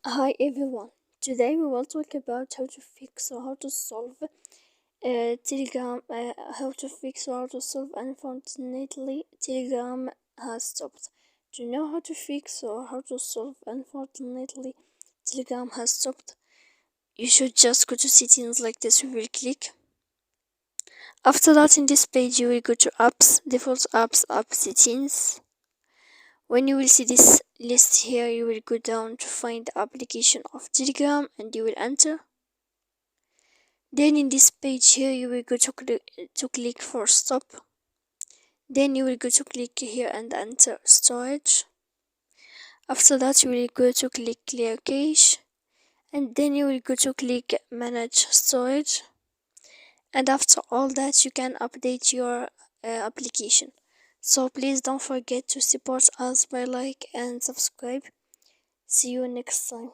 Hi everyone. Today we will talk about how to fix or how to solve Telegram. Unfortunately, Telegram has stopped. To know how to fix or how to solve, unfortunately, Telegram has stopped. You should just go to settings like this. We will click. After that, in this page, you will go to apps, default apps, app settings. When you will see this list here, you will go down to find the application of Telegram and you will enter. Then in this page here, you will go to click for stop. Then you will go to click here and enter storage. After that, you will go to click clear cache. And then you will go to click manage storage. And after all that, you can update your application. So please don't forget to support us by like and subscribe. See you next time.